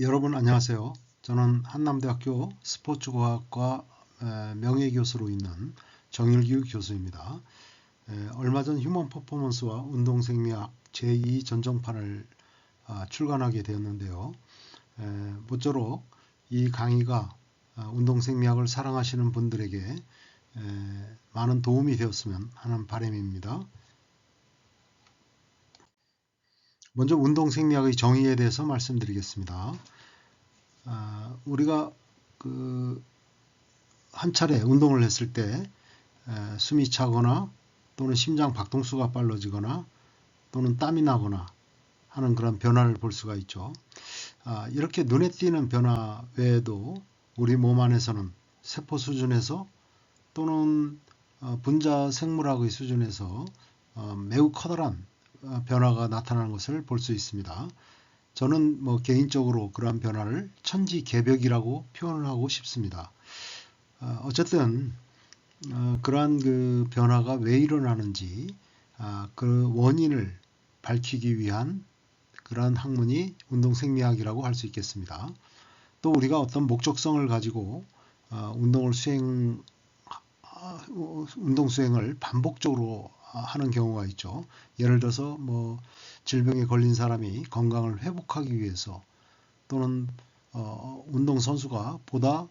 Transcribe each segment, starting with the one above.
여러분 안녕하세요. 저는 한남대학교 스포츠과학과 명예교수로 있는 정일규 교수입니다. 얼마 전 휴먼 퍼포먼스와 운동생리학 제2 전정판을 출간하게 되었는데요. 모쪼록 이 강의가 운동생리학을 사랑하시는 분들에게 많은 도움이 되었으면 하는 바람입니다. 먼저 운동생리학의 정의에 대해서 말씀드리겠습니다. 우리가 한 차례 운동을 했을 때 숨이 차거나 또는 심장 박동수가 빨라지거나 또는 땀이 나거나 하는 그런 변화를 볼 수가 있죠. 이렇게 눈에 띄는 변화 외에도 우리 몸 안에서는 세포 수준에서 또는 분자 생물학의 수준에서 매우 커다란 변화가 나타나는 것을 볼 수 있습니다. 저는 개인적으로 그러한 변화를 천지개벽이라고 표현을 하고 싶습니다. 어쨌든 그러한 그 변화가 왜 일어나는지 그 원인을 밝히기 위한 그러한 학문이 운동생리학이라고 할 수 있겠습니다. 또 우리가 어떤 목적성을 가지고 운동 수행을 반복적으로 하는 경우가 있죠. 예를 들어서 질병에 걸린 사람이 건강을 회복하기 위해서 또는 운동선수가 보다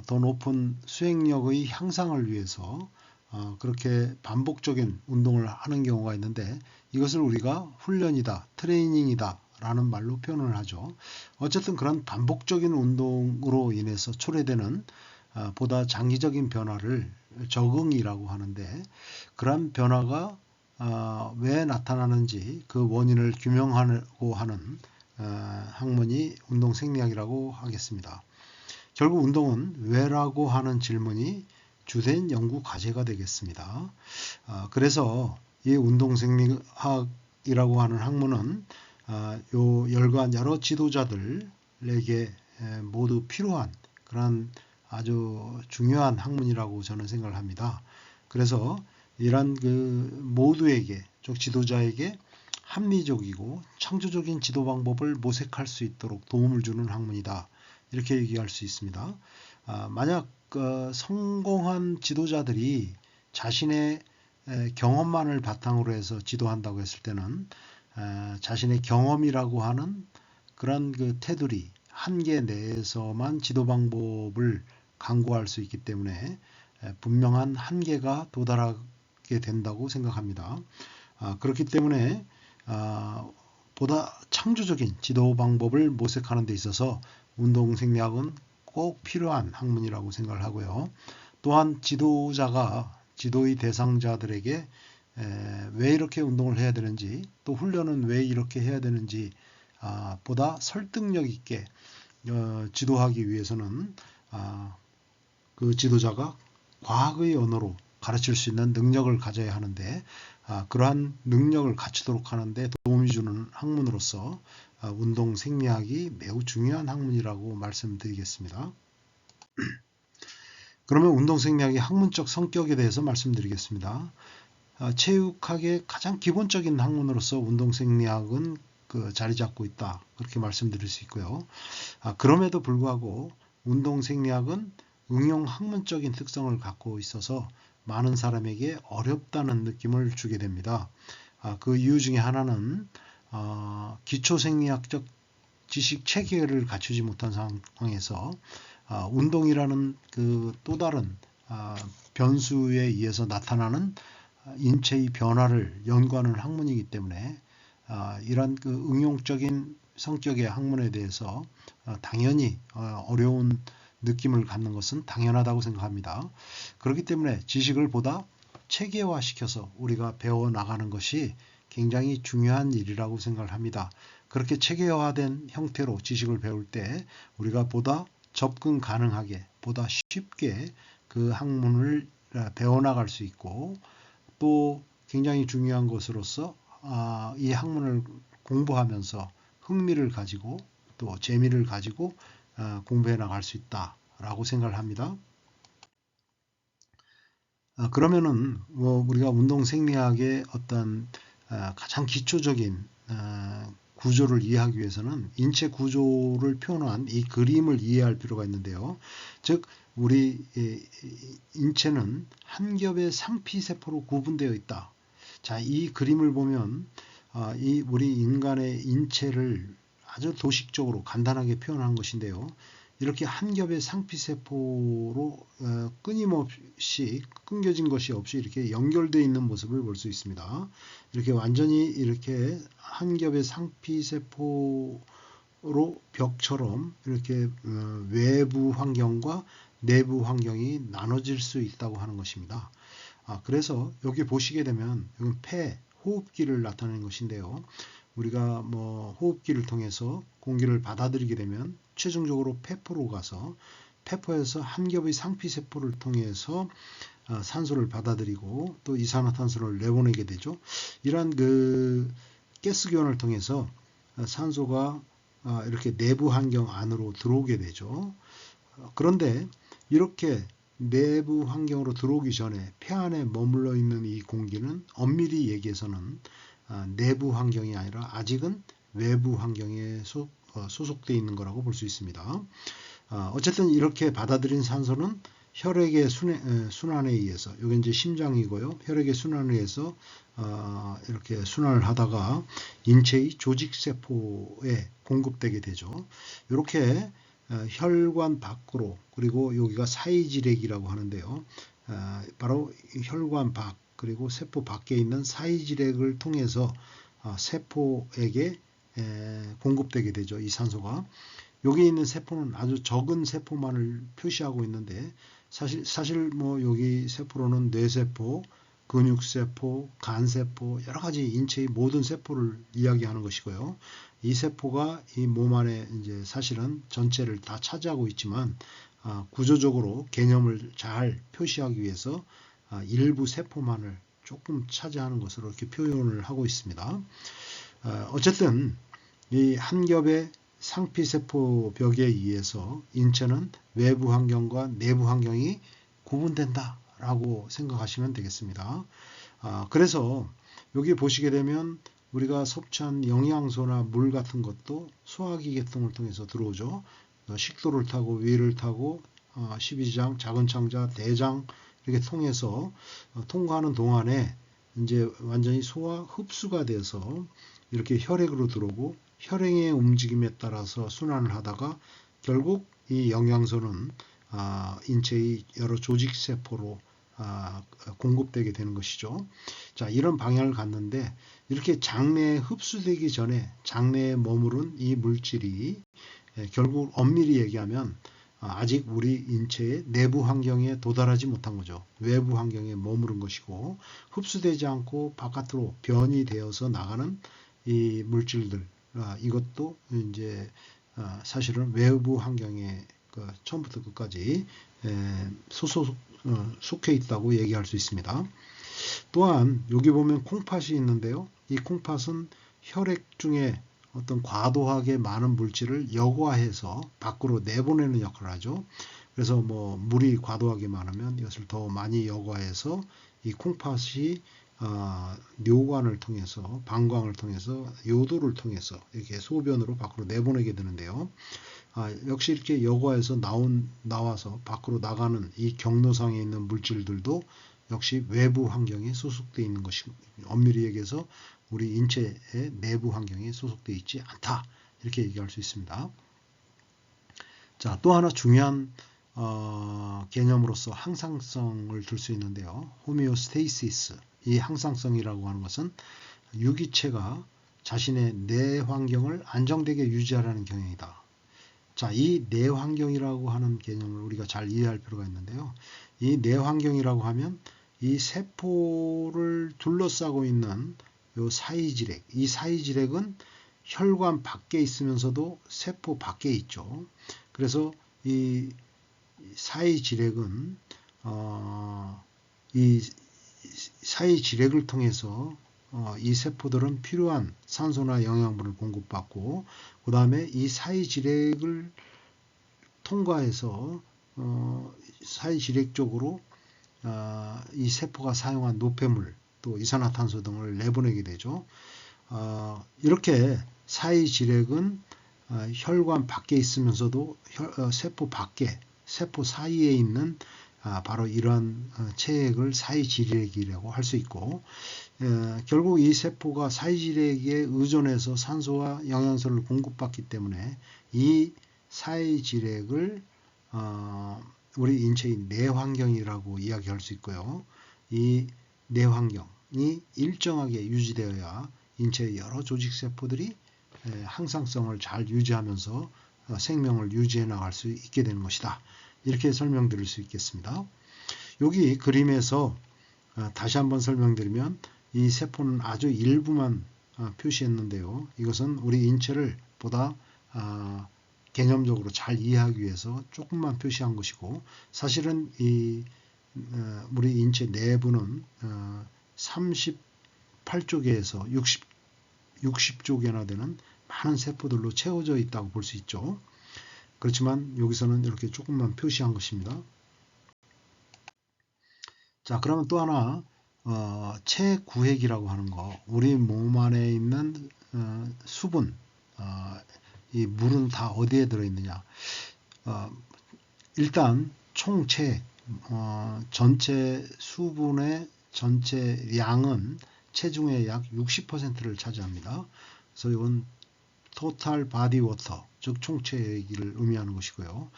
더 높은 수행력의 향상을 위해서 그렇게 반복적인 운동을 하는 경우가 있는데 이것을 우리가 훈련이다, 트레이닝이다 라는 말로 표현을 하죠. 어쨌든 그런 반복적인 운동으로 인해서 초래되는 보다 장기적인 변화를 적응이라고 하는데 그러한 변화가 왜 나타나는지 그 원인을 규명하고 하는 학문이 운동생리학이라고 하겠습니다. 결국 운동은 왜라고 하는 질문이 주된 연구 과제가 되겠습니다. 그래서 이 운동생리학이라고 하는 학문은 열거한 여러 지도자들에게 모두 필요한 그런 아주 중요한 학문이라고 저는 생각을 합니다. 그래서 이런 모두에게, 즉 지도자에게 합리적이고 창조적인 지도 방법을 모색할 수 있도록 도움을 주는 학문이다. 이렇게 얘기할 수 있습니다. 만약 성공한 지도자들이 자신의 경험만을 바탕으로 해서 지도한다고 했을 때는 자신의 경험이라고 하는 그런 테두리, 한계 내에서만 지도 방법을 강구할 수 있기 때문에 분명한 한계가 도달하게 된다고 생각합니다. 그렇기 때문에 보다 창조적인 지도 방법을 모색하는 데 있어서 운동생리학은 꼭 필요한 학문이라고 생각을 하고요. 또한 지도자가 지도의 대상자들에게 왜 이렇게 운동을 해야 되는지 또 훈련은 왜 이렇게 해야 되는지 보다 설득력 있게 지도하기 위해서는 그 지도자가 과학의 언어로 가르칠 수 있는 능력을 가져야 하는데 그러한 능력을 갖추도록 하는데 도움이 주는 학문으로서 운동생리학이 매우 중요한 학문이라고 말씀드리겠습니다. 그러면 운동생리학의 학문적 성격에 대해서 말씀드리겠습니다. 체육학의 가장 기본적인 학문으로서 운동생리학은 자리 잡고 있다. 그렇게 말씀드릴 수 있고요. 그럼에도 불구하고 운동생리학은 응용 학문적인 특성을 갖고 있어서 많은 사람에게 어렵다는 느낌을 주게 됩니다. 그 이유 중에 하나는 기초생리학적 지식 체계를 갖추지 못한 상황에서 운동이라는 또 다른 변수에 의해서 나타나는 인체의 변화를 연구하는 학문이기 때문에 이런 응용적인 성격의 학문에 대해서 당연히 어려운 느낌을 갖는 것은 당연하다고 생각합니다. 그렇기 때문에 지식을 보다 체계화시켜서 우리가 배워나가는 것이 굉장히 중요한 일이라고 생각을 합니다. 그렇게 체계화된 형태로 지식을 배울 때 우리가 보다 접근 가능하게, 보다 쉽게 그 학문을 배워나갈 수 있고 또 굉장히 중요한 것으로서 이 학문을 공부하면서 흥미를 가지고 또 재미를 가지고 공부해 나갈 수 있다라고 생각을 합니다. 그러면은 우리가 운동생리학의 어떤 가장 기초적인 구조를 이해하기 위해서는 인체 구조를 표현한 이 그림을 이해할 필요가 있는데요. 즉 우리 인체는 한 겹의 상피세포로 구분되어 있다. 자, 이 그림을 보면 이 우리 인간의 인체를 아주 도식적으로 간단하게 표현한 것인데요. 이렇게 한 겹의 상피세포로 끊임없이 끊겨진 것이 없이 이렇게 연결되어 있는 모습을 볼 수 있습니다. 이렇게 완전히 이렇게 한 겹의 상피세포로 벽처럼 이렇게 외부 환경과 내부 환경이 나눠질 수 있다고 하는 것입니다. 그래서 여기 보시게 되면 여기 폐, 호흡기를 나타내는 것인데요. 우리가 뭐 호흡기를 통해서 공기를 받아들이게 되면 최종적으로 폐포로 가서 폐포에서 한 겹의 상피세포를 통해서 산소를 받아들이고 또 이산화탄소를 내보내게 되죠. 이러한 그 가스기원을 통해서 산소가 이렇게 내부 환경 안으로 들어오게 되죠. 그런데 이렇게 내부 환경으로 들어오기 전에 폐 안에 머물러 있는 이 공기는 엄밀히 얘기해서는 내부 환경이 아니라 아직은 외부 환경에 소속되어 있는 거라고 볼 수 있습니다. 어쨌든 이렇게 받아들인 산소는 혈액의 순환에 의해서, 이게 이제 심장이고요. 혈액의 순환에 의해서 이렇게 순환을 하다가 인체의 조직세포에 공급되게 되죠. 이렇게 혈관 밖으로, 그리고 여기가 사이지렉이라고 하는데요. 바로 혈관 밖 그리고 세포 밖에 있는 사이지렉을 통해서 세포에게 공급되게 되죠. 이 산소가. 여기 있는 세포는 아주 적은 세포만을 표시하고 있는데 사실 뭐 여기 세포로는 뇌세포, 근육세포, 간세포, 여러 가지 인체의 모든 세포를 이야기하는 것이고요. 이 세포가 이 몸 안에 이제 사실은 전체를 다 차지하고 있지만 구조적으로 개념을 잘 표시하기 위해서 일부 세포만을 조금 차지하는 것으로 이렇게 표현을 하고 있습니다. 어쨌든 이 한 겹의 상피세포 벽에 의해서 인체는 외부 환경과 내부 환경이 구분된다 라고 생각하시면 되겠습니다. 그래서 여기 보시게 되면 우리가 섭취한 영양소나 물 같은 것도 소화기 계통을 통해서 들어오죠. 식도를 타고 위를 타고 12장, 작은 창자, 대장 이렇게 통해서 통과하는 동안에 이제 완전히 소화 흡수가 돼서 이렇게 혈액으로 들어오고 혈행의 움직임에 따라서 순환을 하다가 결국 이 영양소는 인체의 여러 조직세포로 공급되게 되는 것이죠. 자, 이런 방향을 갖는데 이렇게 장내에 흡수되기 전에 장내에 머무른 이 물질이 결국 엄밀히 얘기하면 아직 우리 인체의 내부 환경에 도달하지 못한 거죠. 외부 환경에 머무른 것이고 흡수되지 않고 바깥으로 변이 되어서 나가는 이 물질들, 이것도 이제 사실은 외부 환경에 처음부터 끝까지 속해 있다고 얘기할 수 있습니다. 또한 여기 보면 콩팥이 있는데요. 이 콩팥은 혈액 중에 어떤 과도하게 많은 물질을 여과해서 밖으로 내보내는 역할을 하죠. 그래서 뭐 물이 과도하게 많으면 이것을 더 많이 여과해서 이 콩팥이 뇨관을 통해서 방광을 통해서 요도를 통해서 이렇게 소변으로 밖으로 내보내게 되는데요. 역시 이렇게 여과해서 나와서 밖으로 나가는 이 경로상에 있는 물질들도 역시 외부 환경에 소속되어 있는 것이 엄밀히 얘기해서 우리 인체의 내부 환경에 소속되어 있지 않다 이렇게 얘기할 수 있습니다. 자, 또 하나 중요한 개념으로서 항상성을 들 수 있는데요. 호미오스테이시스, 이 항상성이라고 하는 것은 유기체가 자신의 내 환경을 안정되게 유지하라는 경향이다. 자, 이 내 환경이라고 하는 개념을 우리가 잘 이해할 필요가 있는데요. 이 내 환경이라고 하면 이 세포를 둘러싸고 있는 요 사이지렉, 이 사이지렉은 혈관 밖에 있으면서도 세포 밖에 있죠. 그래서 이 사이지렉은 이 사이지렉을 통해서 이 세포들은 필요한 산소나 영양분을 공급받고 그 다음에 이 사이지렉을 통과해서 사이지렉 쪽으로 이 세포가 사용한 노폐물 또 이산화탄소 등을 내보내게 되죠. 이렇게 사이지렉은 혈관 밖에 있으면서도 세포 밖에, 세포 사이에 있는 바로 이러한 체액을 사이지렉이라고 할 수 있고, 결국 이 세포가 사이지렉에 의존해서 산소와 영양소를 공급받기 때문에 이 사이지렉을 우리 인체의 내환경이라고 이야기할 수 있고요. 이 내환경이 일정하게 유지되어야 인체의 여러 조직 세포들이 항상성을 잘 유지하면서 생명을 유지해 나갈 수 있게 되는 것이다. 이렇게 설명드릴 수 있겠습니다. 여기 그림에서 다시 한번 설명드리면 이 세포는 아주 일부만 표시했는데요. 이것은 우리 인체를 보다 개념적으로 잘 이해하기 위해서 조금만 표시한 것이고, 사실은 이 우리 인체 내부는 38조 개에서 60조 개나 되는 많은 세포들로 채워져 있다고 볼 수 있죠. 그렇지만 여기서는 이렇게 조금만 표시한 것입니다. 자, 그러면 또 하나 체구획이라고 하는 거, 우리 몸 안에 있는 수분, 이 물은 다 어디에 들어있느냐. 일단 총체액, 전체 수분의 전체 양은 체중의 약 60%를 차지합니다. 그래서 이건 total body water, 즉 총체액을 의미하는 것이고요.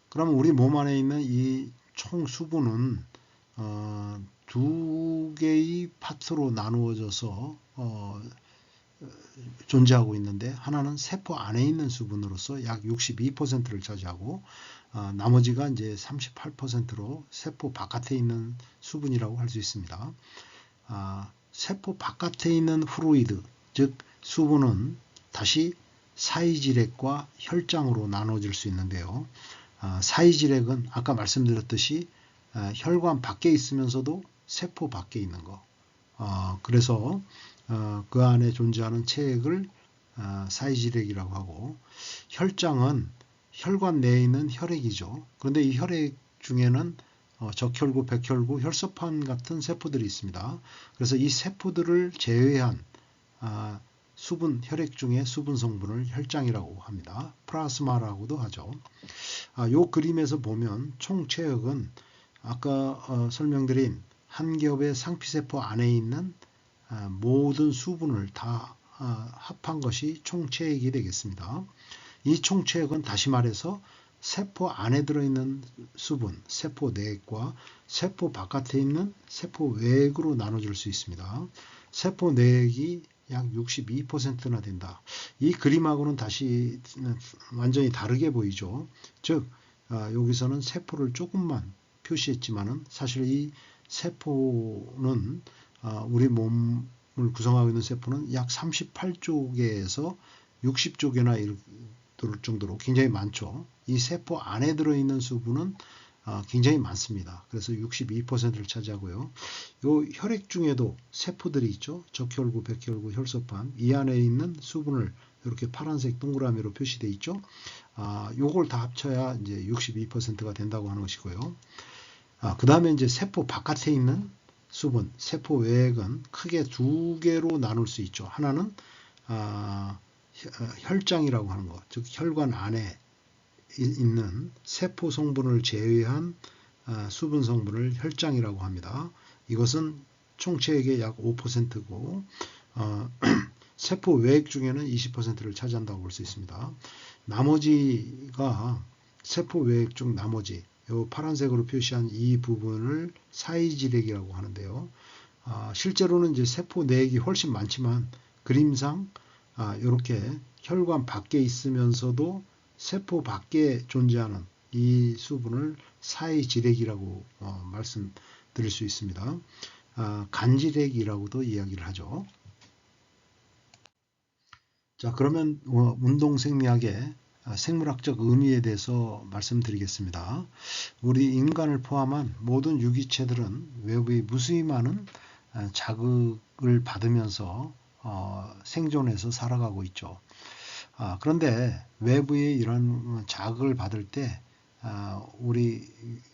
그러면 우리 몸 안에 있는 이 총 수분은 두 개의 파트로 나누어져서 존재하고 있는데, 하나는 세포 안에 있는 수분으로서 약 62%를 차지하고, 나머지가 이제 38%로 세포 바깥에 있는 수분이라고 할 수 있습니다. 세포 바깥에 있는 플루이드, 즉 수분은 다시 사이지렉과 혈장으로 나눠질 수 있는데요. 사이지렉은 아까 말씀드렸듯이 혈관 밖에 있으면서도 세포 밖에 있는 거. 그래서 그 안에 존재하는 체액을 사이지렉이라고 하고, 혈장은 혈관 내에 있는 혈액이죠. 그런데 이 혈액 중에는 적혈구, 백혈구, 혈소판 같은 세포들이 있습니다. 그래서 이 세포들을 제외한 수분, 혈액 중에 수분 성분을 혈장이라고 합니다. 플라스마라고도 하죠. 이 그림에서 보면 총 체액은 아까 설명드린 한 겹의 상피세포 안에 있는 모든 수분을 다 합한 것이 총체액이 되겠습니다. 이 총체액은 다시 말해서 세포 안에 들어있는 수분, 세포 내액과 세포 바깥에 있는 세포 외액으로 나눠줄 수 있습니다. 세포 내액이 약 62%나 된다. 이 그림하고는 다시 완전히 다르게 보이죠. 즉 여기서는 세포를 조금만 표시했지만은 사실 이 세포는 우리 몸을 구성하고 있는 세포는 약 38조 개에서 60조 개나 이를 정도로 굉장히 많죠. 이 세포 안에 들어있는 수분은 굉장히 많습니다. 그래서 62%를 차지하고요. 요 혈액 중에도 세포들이 있죠. 적혈구, 백혈구, 혈소판, 이 안에 있는 수분을 이렇게 파란색 동그라미로 표시되어 있죠. 요걸 다 합쳐야 이제 62%가 된다고 하는 것이고요. 그 다음에 이제 세포 바깥에 있는 수분, 세포 외액은 크게 두 개로 나눌 수 있죠. 하나는 혈장이라고 하는 것, 즉 혈관 안에 있는 세포 성분을 제외한 수분 성분을 혈장이라고 합니다. 이것은 총체액의 약 5%고 세포 외액 중에는 20%를 차지한다고 볼 수 있습니다. 나머지가 세포 외액 중 나머지, 이 파란색으로 표시한 이 부분을 사이지렉이라고 하는데요. 실제로는 이제 세포 내액이 훨씬 많지만 그림상 이렇게 혈관 밖에 있으면서도 세포 밖에 존재하는 이 수분을 사이지렉이라고 말씀드릴 수 있습니다. 간지렉이라고도 이야기를 하죠. 자, 그러면 운동생리학의 생물학적 의미에 대해서 말씀드리겠습니다. 우리 인간을 포함한 모든 유기체들은 외부의 무수히 많은 자극을 받으면서 생존해서 살아가고 있죠. 그런데 외부의 이런 자극을 받을 때 우리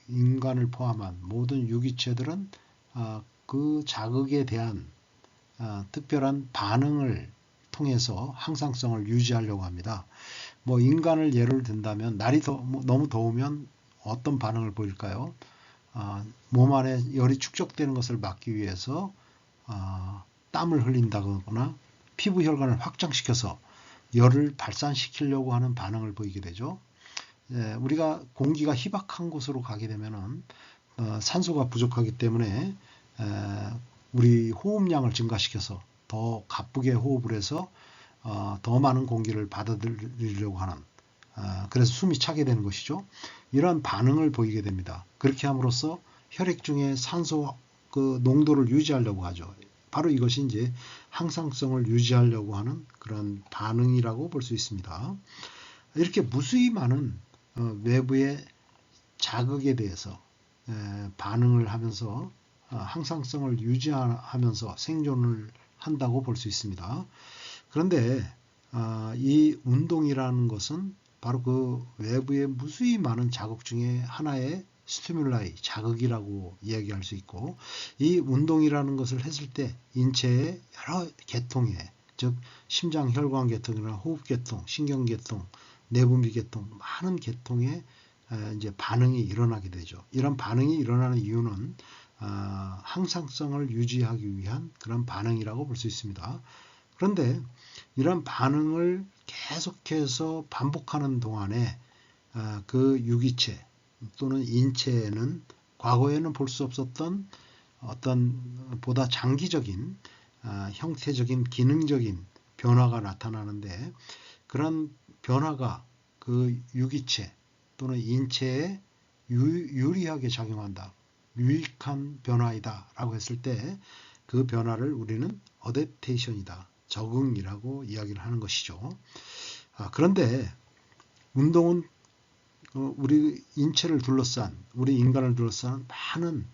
인간을 포함한 모든 유기체들은 그 자극에 대한 특별한 반응을 통해서 항상성을 유지하려고 합니다. 뭐 인간을 예를 든다면 날이 너무 더우면 어떤 반응을 보일까요? 몸 안에 열이 축적되는 것을 막기 위해서 땀을 흘린다거나 피부 혈관을 확장시켜서 열을 발산시키려고 하는 반응을 보이게 되죠. 우리가 공기가 희박한 곳으로 가게 되면은 산소가 부족하기 때문에 우리 호흡량을 증가시켜서 더 가쁘게 호흡을 해서 더 많은 공기를 받아들이려고 하는 그래서 숨이 차게 되는 것이죠. 이러한 반응을 보이게 됩니다. 그렇게 함으로써 혈액 중에 산소 그 농도를 유지하려고 하죠. 바로 이것이 이제 항상성을 유지하려고 하는 그런 반응이라고 볼 수 있습니다. 이렇게 무수히 많은 외부의 자극에 대해서 반응을 하면서 항상성을 유지하면서 생존을 한다고 볼 수 있습니다. 그런데 이 운동이라는 것은 바로 그 외부의 무수히 많은 자극 중에 하나의 스티뮬라이, 자극이라고 이야기할 수 있고, 이 운동이라는 것을 했을 때 인체의 여러 계통에, 즉 심장 혈관 계통이나 호흡 계통, 신경 계통, 내분비 계통, 많은 계통에 이제 반응이 일어나게 되죠. 이런 반응이 일어나는 이유는 항상성을 유지하기 위한 그런 반응이라고 볼 수 있습니다. 그런데 이런 반응을 계속해서 반복하는 동안에 그 유기체 또는 인체에는 과거에는 볼 수 없었던 어떤 보다 장기적인 형태적인 기능적인 변화가 나타나는데, 그런 변화가 그 유기체 또는 인체에 유리하게 작용한다, 유익한 변화이다 라고 했을 때 그 변화를 우리는 어댑테이션이다, 적응이라고 이야기를 하는 것이죠. 그런데 운동은 우리 인체를 둘러싼, 우리 인간을 둘러싼 많은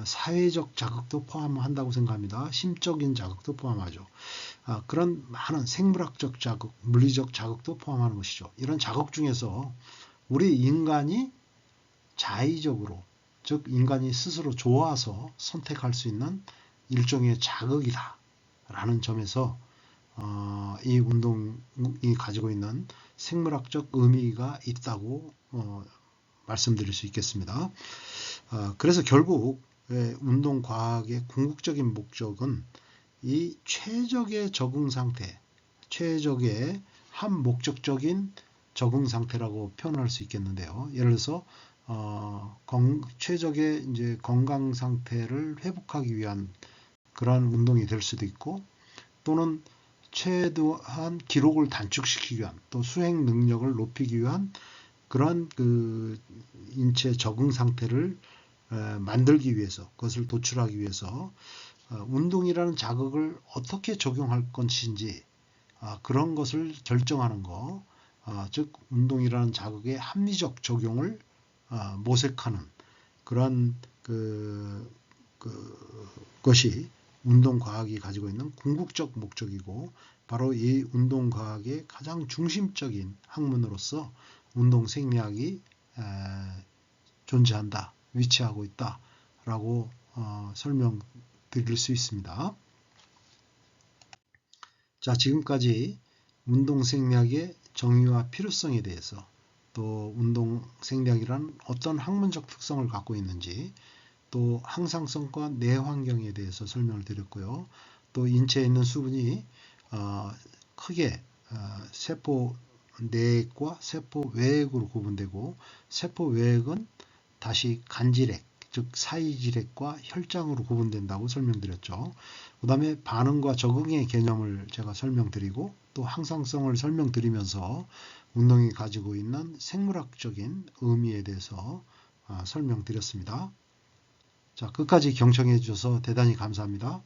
사회적 자극도 포함한다고 생각합니다. 심적인 자극도 포함하죠. 그런 많은 생물학적 자극, 물리적 자극도 포함하는 것이죠. 이런 자극 중에서 우리 인간이 자의적으로, 즉 인간이 스스로 좋아서 선택할 수 있는 일종의 자극이다 라는 점에서 이 운동이 가지고 있는 생물학적 의미가 있다고 말씀드릴 수 있겠습니다. 그래서 결국 운동과학의 궁극적인 목적은 이 최적의 적응 상태, 최적의 한목적적인 적응 상태라고 표현할 수 있겠는데요. 예를 들어서 최적의 이제 건강 상태를 회복하기 위한 그러한 운동이 될 수도 있고, 또는 최대한 기록을 단축시키기 위한, 또 수행 능력을 높이기 위한 그러한 그 인체 적응 상태를 만들기 위해서, 그것을 도출하기 위해서 운동이라는 자극을 어떻게 적용할 것인지 그런 것을 결정하는 것, 즉 운동이라는 자극의 합리적 적용을 모색하는 그런 것이 운동과학이 가지고 있는 궁극적 목적이고, 바로 이 운동과학의 가장 중심적인 학문으로서 운동생리학이 존재한다, 위치하고 있다 라고 설명드릴 수 있습니다. 자, 지금까지 운동생리학의 정의와 필요성에 대해서, 또 운동생리학이란 어떤 학문적 특성을 갖고 있는지, 또 항상성과 내환경에 대해서 설명을 드렸고요. 또 인체에 있는 수분이 크게 세포 내액과 세포 외액으로 구분되고, 세포 외액은 다시 간질액, 즉 사이질액과 혈장으로 구분된다고 설명드렸죠. 그 다음에 반응과 적응의 개념을 제가 설명드리고, 또 항상성을 설명드리면서 운동이 가지고 있는 생물학적인 의미에 대해서 설명드렸습니다. 자, 끝까지 경청해 주셔서 대단히 감사합니다.